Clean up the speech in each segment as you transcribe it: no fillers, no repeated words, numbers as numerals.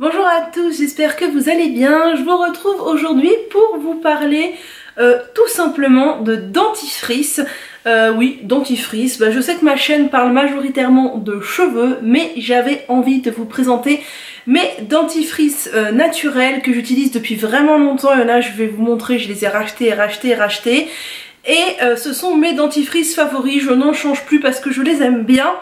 Bonjour à tous, j'espère que vous allez bien. Je vous retrouve aujourd'hui pour vous parler tout simplement de dentifrice. Oui, dentifrice. Je sais que ma chaîne parle majoritairement de cheveux, mais j'avais envie de vous présenter mes dentifrices naturels que j'utilise depuis vraiment longtemps. Il y en a, je vais vous montrer, je les ai rachetés et rachetés et rachetés. Et ce sont mes dentifrices favoris, je n'en change plus parce que je les aime bien.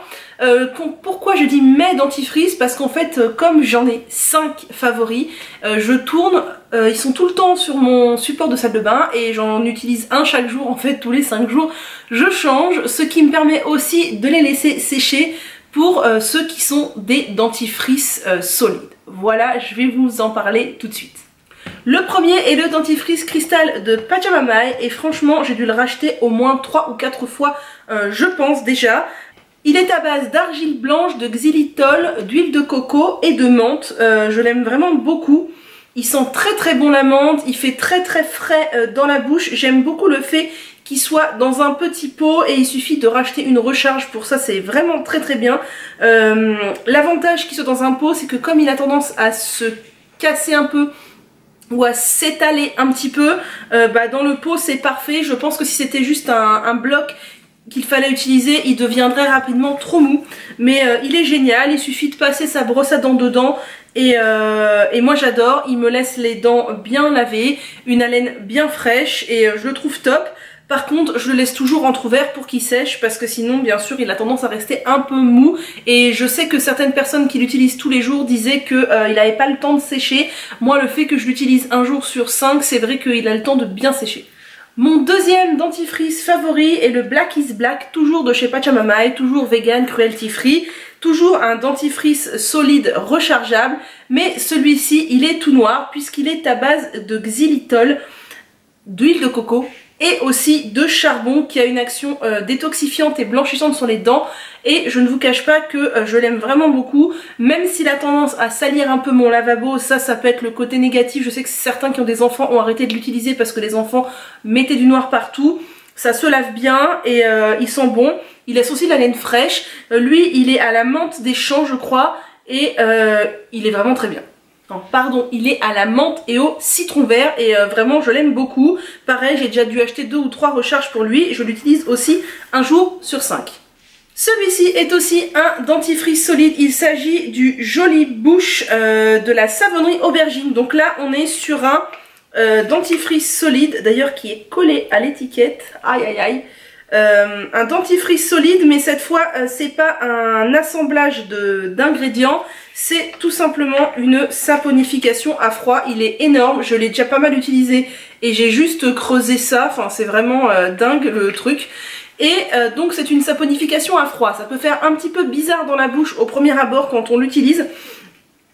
Pourquoi je dis mes dentifrices? Parce qu'en fait, comme j'en ai 5 favoris, je tourne, ils sont tout le temps sur mon support de salle de bain et j'en utilise un chaque jour, en fait tous les 5 jours je change, ce qui me permet aussi de les laisser sécher pour ceux qui sont des dentifrices solides. Voilà, je vais vous en parler tout de suite. Le premier est le dentifrice cristal de Pachamamae et franchement j'ai dû le racheter au moins 3 ou 4 fois je pense déjà. Il est à base d'argile blanche, de xylitol, d'huile de coco et de menthe. Je l'aime vraiment beaucoup. Il sent très très bon la menthe, il fait très très frais dans la bouche. J'aime beaucoup le fait qu'il soit dans un petit pot et il suffit de racheter une recharge pour ça, c'est vraiment très très bien. L'avantage qu'il soit dans un pot, c'est que comme il a tendance à se casser un peu ou à s'étaler un petit peu, dans le pot c'est parfait. Je pense que si c'était juste un bloc qu'il fallait utiliser, il deviendrait rapidement trop mou. Mais il est génial, il suffit de passer sa brosse à dents dedans et moi j'adore. Il me laisse les dents bien lavées, une haleine bien fraîche et je le trouve top. Par contre, je le laisse toujours entrouvert pour qu'il sèche parce que sinon, bien sûr, il a tendance à rester un peu mou. Et je sais que certaines personnes qui l'utilisent tous les jours disaient qu'il n'avait pas le temps de sécher. Moi, le fait que je l'utilise un jour sur 5, c'est vrai qu'il a le temps de bien sécher. Mon deuxième dentifrice favori est le Black is Black, toujours de chez Pachamamae, toujours vegan, cruelty free. Toujours un dentifrice solide rechargeable, mais celui-ci, il est tout noir puisqu'il est à base de xylitol, d'huile de coco et aussi de charbon qui a une action détoxifiante et blanchissante sur les dents. Et je ne vous cache pas que je l'aime vraiment beaucoup, même s'il a tendance à salir un peu mon lavabo, ça peut être le côté négatif. Je sais que certains qui ont des enfants ont arrêté de l'utiliser parce que les enfants mettaient du noir partout. Ça se lave bien et il sent bon. Il laisse aussi de la laine fraîche. Lui, il est à la menthe des champs, je crois, et il est vraiment très bien. Non, pardon, il est à la menthe et au citron vert et vraiment je l'aime beaucoup. Pareil, j'ai déjà dû acheter 2 ou 3 recharges pour lui et je l'utilise aussi un jour sur 5. Celui-ci est aussi un dentifrice solide, il s'agit du Joli Bouche de la savonnerie Aubergine. Donc là on est sur un dentifrice solide, d'ailleurs qui est collé à l'étiquette, aïe aïe aïe. Un dentifrice solide, mais cette fois c'est pas un assemblage d'ingrédients, c'est tout simplement une saponification à froid. Il est énorme, je l'ai déjà pas mal utilisé et j'ai juste creusé ça, enfin c'est vraiment dingue le truc. Et donc c'est une saponification à froid, ça peut faire un petit peu bizarre dans la bouche au premier abord quand on l'utilise.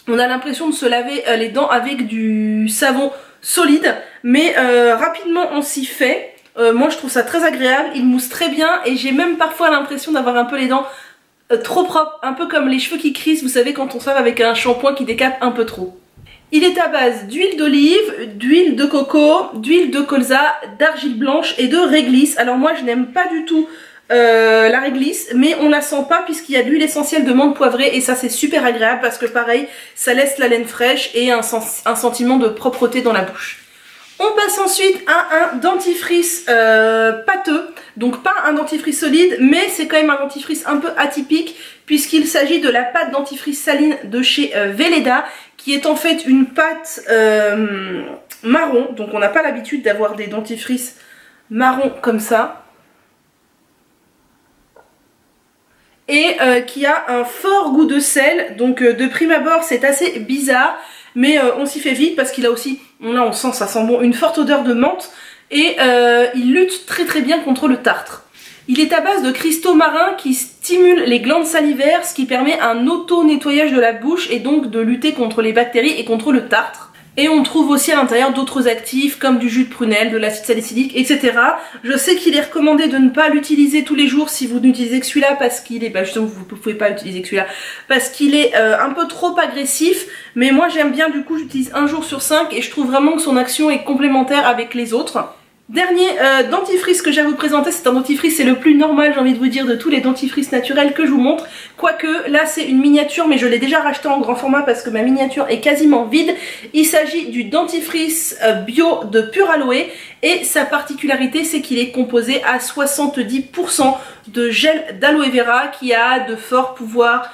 On a l'impression de se laver les dents avec du savon solide, mais rapidement on s'y fait. Moi je trouve ça très agréable, il mousse très bien et j'ai même parfois l'impression d'avoir un peu les dents trop propres, un peu comme les cheveux qui crissent, vous savez quand on se lave avec un shampoing qui décape un peu trop. Il est à base d'huile d'olive, d'huile de coco, d'huile de colza, d'argile blanche et de réglisse. Alors moi je n'aime pas du tout la réglisse, mais on la sent pas puisqu'il y a de l'huile essentielle de menthe poivrée et ça c'est super agréable parce que pareil, ça laisse la laine fraîche et un sentiment de propreté dans la bouche. On passe ensuite à un dentifrice pâteux, donc pas un dentifrice solide, mais c'est quand même un dentifrice un peu atypique puisqu'il s'agit de la pâte dentifrice saline de chez Weleda, qui est en fait une pâte marron, donc on n'a pas l'habitude d'avoir des dentifrices marron comme ça, et qui a un fort goût de sel, donc de prime abord c'est assez bizarre. Mais on s'y fait vite parce qu'il a aussi, là on sent, ça sent bon, une forte odeur de menthe et il lutte très très bien contre le tartre. Il est à base de cristaux marins qui stimulent les glandes salivaires, ce qui permet un auto-nettoyage de la bouche et donc de lutter contre les bactéries et contre le tartre. Et on trouve aussi à l'intérieur d'autres actifs comme du jus de prunelle, de l'acide salicylique, etc. Je sais qu'il est recommandé de ne pas l'utiliser tous les jours si vous n'utilisez que celui-là parce qu'il est, justement vous ne pouvez pas l'utiliser que celui-là, parce qu'il est un peu trop agressif. Mais moi j'aime bien, du coup j'utilise un jour sur 5 et je trouve vraiment que son action est complémentaire avec les autres. Dernier dentifrice que j'ai à vous présenter, c'est un dentifrice, c'est le plus normal, j'ai envie de vous dire, de tous les dentifrices naturels que je vous montre. Quoique, là c'est une miniature, mais je l'ai déjà racheté en grand format parce que ma miniature est quasiment vide. Il s'agit du dentifrice bio de Pure Aloe et sa particularité c'est qu'il est composé à 70% de gel d'aloe vera qui a de forts pouvoirs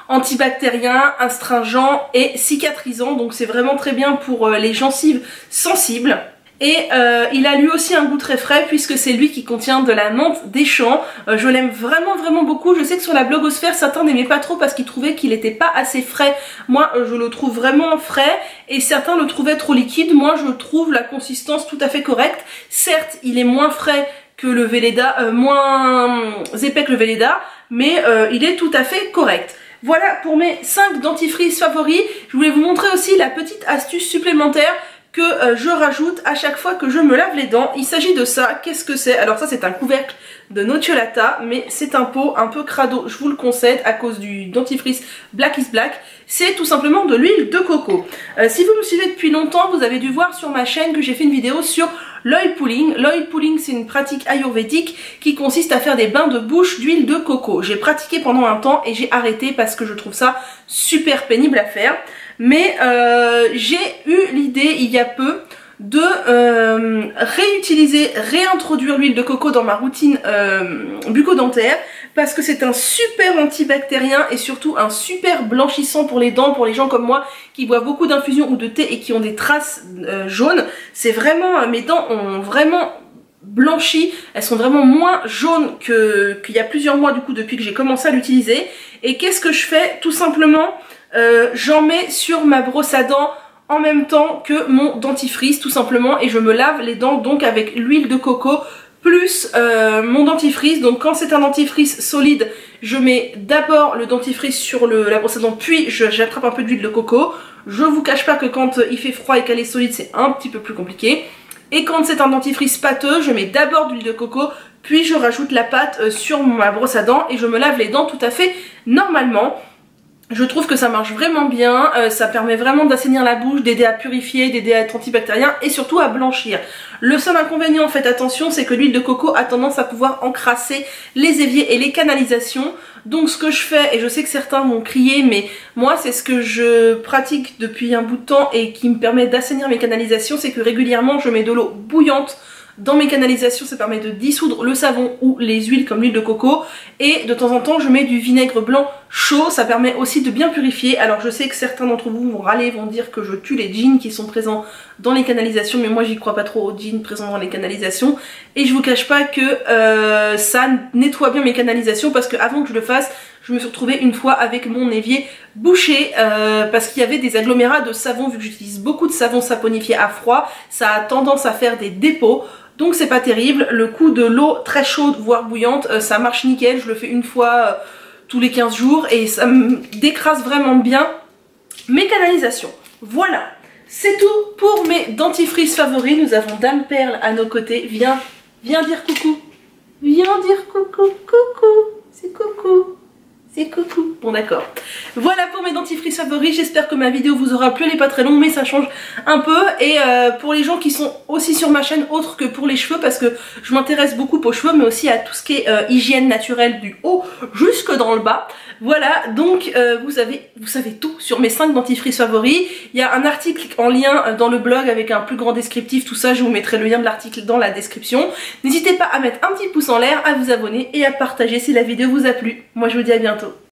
antibactérien, astringent et cicatrisant, donc c'est vraiment très bien pour les gencives sensibles. Et il a lui aussi un goût très frais puisque c'est lui qui contient de la menthe des champs. Je l'aime vraiment beaucoup. Je sais que sur la blogosphère certains n'aimaient pas trop parce qu'ils trouvaient qu'il n'était pas assez frais. Moi je le trouve vraiment frais et certains le trouvaient trop liquide. Moi je trouve la consistance tout à fait correcte. Certes il est moins frais que le Velleda, moins épais que le Velleda, mais il est tout à fait correct. Voilà pour mes 5 dentifrices favoris. Je voulais vous montrer aussi la petite astuce supplémentaire que je rajoute à chaque fois que je me lave les dents. Il s'agit de ça. Qu'est-ce que c'est? Alors ça c'est un couvercle de Nocciolata, mais c'est un pot un peu crado, je vous le concède, à cause du dentifrice Black is Black. C'est tout simplement de l'huile de coco. Si vous me suivez depuis longtemps, vous avez dû voir sur ma chaîne que j'ai fait une vidéo sur l'oil pulling. L'oil pulling c'est une pratique ayurvédique qui consiste à faire des bains de bouche d'huile de coco. J'ai pratiqué pendant un temps et j'ai arrêté parce que je trouve ça super pénible à faire. Mais j'ai eu l'idée il y a peu de réintroduire l'huile de coco dans ma routine bucco-dentaire parce que c'est un super antibactérien et surtout un super blanchissant pour les dents, pour les gens comme moi qui boivent beaucoup d'infusions ou de thé et qui ont des traces jaunes. C'est vraiment, mes dents ont vraiment blanchi, elles sont vraiment moins jaunes qu'il y a plusieurs mois du coup depuis que j'ai commencé à l'utiliser. Et qu'est-ce que je fais? Tout simplement j'en mets sur ma brosse à dents en même temps que mon dentifrice tout simplement et je me lave les dents donc avec l'huile de coco plus mon dentifrice. Donc quand c'est un dentifrice solide, je mets d'abord le dentifrice sur la brosse à dents puis j'attrape un peu d'huile de coco. Je vous cache pas que quand il fait froid et qu'elle est solide c'est un petit peu plus compliqué. Et quand c'est un dentifrice pâteux, je mets d'abord de l'huile de coco puis je rajoute la pâte sur ma brosse à dents et je me lave les dents tout à fait normalement. Je trouve que ça marche vraiment bien, ça permet vraiment d'assainir la bouche, d'aider à purifier, d'aider à être antibactérien et surtout à blanchir. Le seul inconvénient, faites attention, c'est que l'huile de coco a tendance à pouvoir encrasser les éviers et les canalisations. Donc ce que je fais, et je sais que certains vont crier, mais moi c'est ce que je pratique depuis un bout de temps et qui me permet d'assainir mes canalisations, c'est que régulièrement je mets de l'eau bouillante dans mes canalisations, ça permet de dissoudre le savon ou les huiles comme l'huile de coco et de temps en temps je mets du vinaigre blanc chaud, ça permet aussi de bien purifier. Alors je sais que certains d'entre vous vont râler, vont dire que je tue les jeans qui sont présents dans les canalisations, mais moi j'y crois pas trop aux jeans présents dans les canalisations et je vous cache pas que ça nettoie bien mes canalisations parce que avant que je le fasse, je me suis retrouvée une fois avec mon évier bouché parce qu'il y avait des agglomérats de savon. Vu que j'utilise beaucoup de savon saponifié à froid, ça a tendance à faire des dépôts. Donc c'est pas terrible, le coup de l'eau très chaude voire bouillante ça marche nickel, je le fais une fois tous les 15 jours et ça me décrase vraiment bien mes canalisations. Voilà, c'est tout pour mes dentifrices favoris. Nous avons Dame Perle à nos côtés, viens dire coucou, viens dire coucou, c'est coucou. C'est coucou. Bon d'accord. Voilà pour mes dentifrices favoris. J'espère que ma vidéo vous aura plu. Elle n'est pas très longue mais ça change un peu. Et pour les gens qui sont aussi sur ma chaîne autre que pour les cheveux, parce que je m'intéresse beaucoup aux cheveux mais aussi à tout ce qui est hygiène naturelle du haut jusque dans le bas. Voilà, donc vous savez tout sur mes 5 dentifrices favoris. Il y a un article en lien dans le blog avec un plus grand descriptif, tout ça, je vous mettrai le lien de l'article dans la description. N'hésitez pas à mettre un petit pouce en l'air, à vous abonner et à partager si la vidéo vous a plu. Moi je vous dis à bientôt.